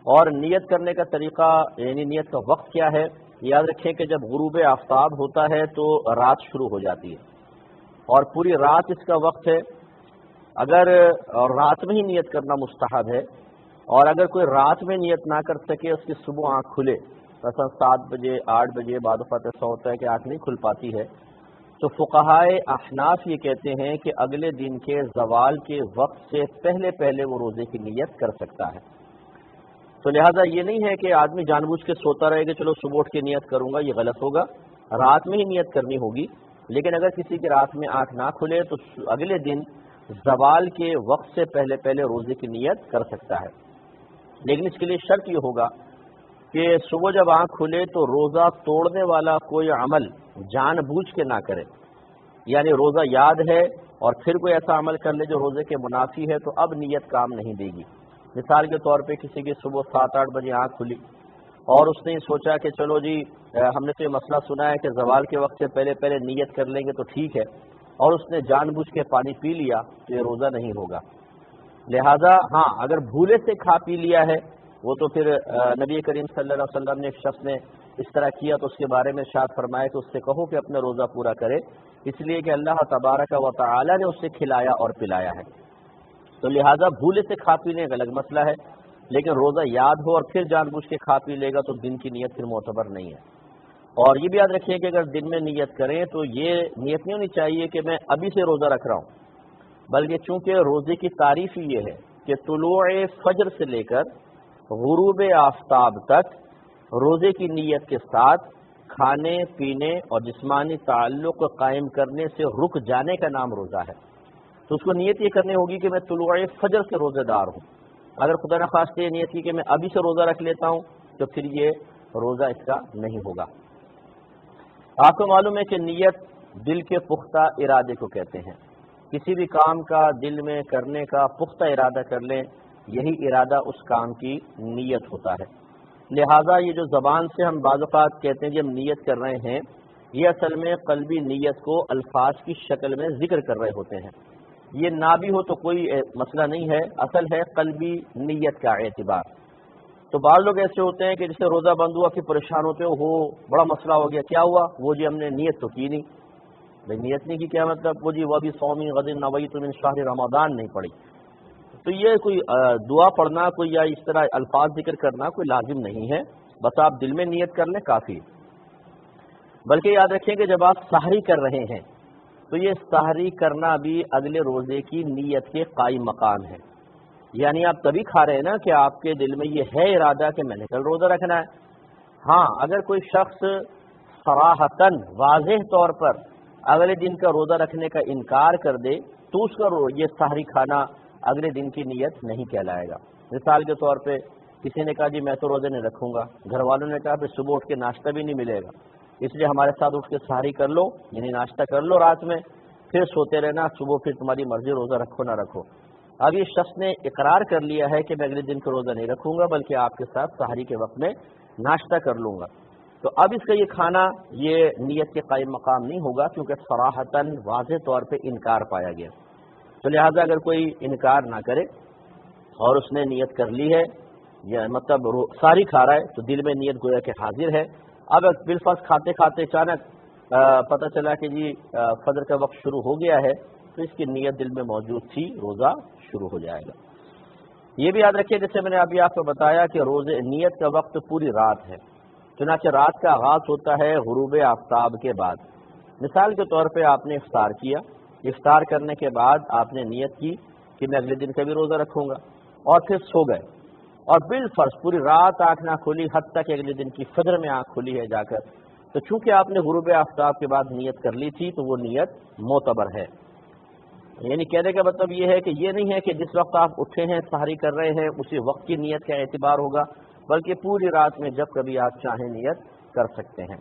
اور نیت کرنے کا طریقہ یعنی نیت کا وقت کیا ہے؟ یاد رکھیں کہ جب غروب آفتاب ہوتا ہے تو رات شروع ہو جاتی ہے اور پوری رات اس کا وقت ہے۔ اگر رات میں ہی نیت کرنا مستحب ہے، اور اگر کوئی رات میں نیت نہ کر سکے، اس کی صبح آنکھ کھلے، مثلا 7 بجے 8 بجے، بعد اوقات ایسا ہوتا ہے کہ آنکھ نہیں کھل پاتی ہے، تو فقہائے احناف یہ کہتے ہیں کہ اگلے دن کے زوال کے وقت سے پہلے پہلے وہ روزے کی نیت کر سکتا ہے۔ تو لہٰذا یہ نہیں ہے کہ آدمی جان بوجھ کے سوتا رہے کہ چلو صبح اٹھ کے نیت کروں گا، یہ غلط ہوگا۔ رات میں ہی نیت کرنی ہوگی، لیکن اگر کسی کی رات میں آنکھ نہ کھلے تو اگلے دن زوال کے وقت سے پہلے پہلے روزے کی نیت کر سکتا ہے، لیکن اس کے لیے شرط یہ ہوگا کہ صبح جب آنکھ کھلے تو روزہ توڑنے والا کوئی عمل جان بوجھ کے نہ کرے، یعنی روزہ یاد ہے اور پھر کوئی ایسا عمل کر لے جو روزے کے منافی ہے، تو اب نیت کام نہیں دے گی۔ مثال کے طور پہ کسی کی صبح 7-8 بجے آنکھ کھلی اور اس نے سوچا کہ چلو جی ہم نے تو یہ مسئلہ سنا ہے کہ زوال کے وقت سے پہلے پہلے نیت کر لیں گے تو ٹھیک ہے، اور اس نے جان بوجھ کے پانی پی لیا تو یہ روزہ نہیں ہوگا۔ لہذا ہاں، اگر بھولے سے کھا پی لیا ہے وہ تو پھر نبی کریم صلی اللہ علیہ وسلم نے ایک شخص نے اس طرح کیا تو اس کے بارے میں ارشاد فرمایا کہ اس سے کہو کہ اپنا روزہ پورا کرے، اس لیے کہ اللہ تبارک و تعالی نے اسے کھلایا اور پلایا ہے۔ تو لہٰذا بھولے سے کھا پینے ایک الگ مسئلہ ہے، لیکن روزہ یاد ہو اور پھر جان بوجھ کے کھا پی لے گا تو دن کی نیت پھر معتبر نہیں ہے۔ اور یہ بھی یاد رکھیے کہ اگر دن میں نیت کریں تو یہ نیت نہیں ہونی چاہیے کہ میں ابھی سے روزہ رکھ رہا ہوں، بلکہ چونکہ روزے کی تعریف ہی یہ ہے کہ طلوع فجر سے لے کر غروب آفتاب تک روزے کی نیت کے ساتھ کھانے پینے اور جسمانی تعلق قائم کرنے سے رک جانے کا نام روزہ ہے۔ تو اس کو نیت یہ کرنی ہوگی کہ میں طلوع فجر سے روزے دار ہوں۔ اگر خدا نخواستہ یہ نیت کی کہ میں ابھی سے روزہ رکھ لیتا ہوں تو پھر یہ روزہ اس کا نہیں ہوگا۔ آپ کو معلوم ہے کہ نیت دل کے پختہ ارادے کو کہتے ہیں۔ کسی بھی کام کا دل میں کرنے کا پختہ ارادہ کر لیں، یہی ارادہ اس کام کی نیت ہوتا ہے۔ لہٰذا یہ جو زبان سے ہم بعض اوقات کہتے ہیں کہ ہم نیت کر رہے ہیں، یہ اصل میں قلبی نیت کو الفاظ کی شکل میں ذکر کر رہے ہوتے ہیں۔ یہ نہ بھی ہو تو کوئی مسئلہ نہیں ہے، اصل ہے قلبی نیت کا اعتبار۔ تو بعض لوگ ایسے ہوتے ہیں کہ جسے روزہ بند ہوا پھر پریشان ہوتے ہو بڑا مسئلہ ہو گیا، کیا ہوا؟ وہ جی ہم نے نیت تو کی نہیں۔ بھائی نیت نہیں کی کیا مطلب؟ وہ جی وہ بھی صومی غد نویت من شہر رمضان نہیں پڑھی۔ تو یہ کوئی دعا پڑھنا کوئی یا اس طرح الفاظ ذکر کرنا کوئی لازم نہیں ہے، بس آپ دل میں نیت کر لیں کافی۔ بلکہ یاد رکھیں کہ جب آپ سحری کر رہے ہیں تو یہ سحری کرنا بھی اگلے روزے کی نیت کے قائم مقام ہے، یعنی آپ تبھی کھا رہے ہیں نا کہ آپ کے دل میں یہ ہے ارادہ کہ میں نے کل روزہ رکھنا ہے۔ ہاں، اگر کوئی شخص صراحتاً واضح طور پر اگلے دن کا روزہ رکھنے کا انکار کر دے تو اس کا یہ سحری کھانا اگلے دن کی نیت نہیں کہلائے گا۔ مثال کے طور پہ کسی نے کہا جی میں تو روزے نہیں رکھوں گا، گھر والوں نے کہا پھر صبح اٹھ کے ناشتہ بھی نہیں ملے گا، اس لیے ہمارے ساتھ اٹھ کے سحری کر لو، یعنی ناشتہ کر لو رات میں، پھر سوتے رہنا، صبح پھر تمہاری مرضی روزہ رکھو نہ رکھو۔ اب یہ شخص نے اقرار کر لیا ہے کہ میں اگلے دن کا روزہ نہیں رکھوں گا بلکہ آپ کے ساتھ سحری کے وقت میں ناشتہ کر لوں گا، تو اب اس کا یہ کھانا یہ نیت کے قائم مقام نہیں ہوگا کیونکہ صراحتاً واضح طور پہ انکار پایا گیا۔ تو لہٰذا اگر کوئی انکار نہ کرے اور اس نے نیت کر لی ہے یا مطلب ساری کھا رہا ہے تو دل میں نیت گویا کہ حاضر ہے۔ اب بالفرض کھاتے کھاتے اچانک پتہ چلا کہ جی فجر کا وقت شروع ہو گیا ہے تو اس کی نیت دل میں موجود تھی، روزہ شروع ہو جائے گا۔ یہ بھی یاد رکھیے جیسے میں نے ابھی آپ کو بتایا کہ روزے نیت کا وقت پوری رات ہے، چنانچہ رات کا آغاز ہوتا ہے غروب آفتاب کے بعد۔ مثال کے طور پہ آپ نے افطار کیا، افطار کرنے کے بعد آپ نے نیت کی کہ میں اگلے دن کا بھی روزہ رکھوں گا، اور پھر سو گئے اور بالفرض پوری رات آنکھ نہ کھلی حتیٰ کہ اگلے دن کی فجر میں آنکھ کھلی ہے جا کر، تو چونکہ آپ نے غروب آفتاب کے بعد نیت کر لی تھی تو وہ نیت معتبر ہے۔ یعنی کہنے کا مطلب یہ ہے کہ یہ نہیں ہے کہ جس وقت آپ اٹھے ہیں سحری کر رہے ہیں اسی وقت کی نیت کا اعتبار ہوگا، بلکہ پوری رات میں جب کبھی آپ چاہیں نیت کر سکتے ہیں۔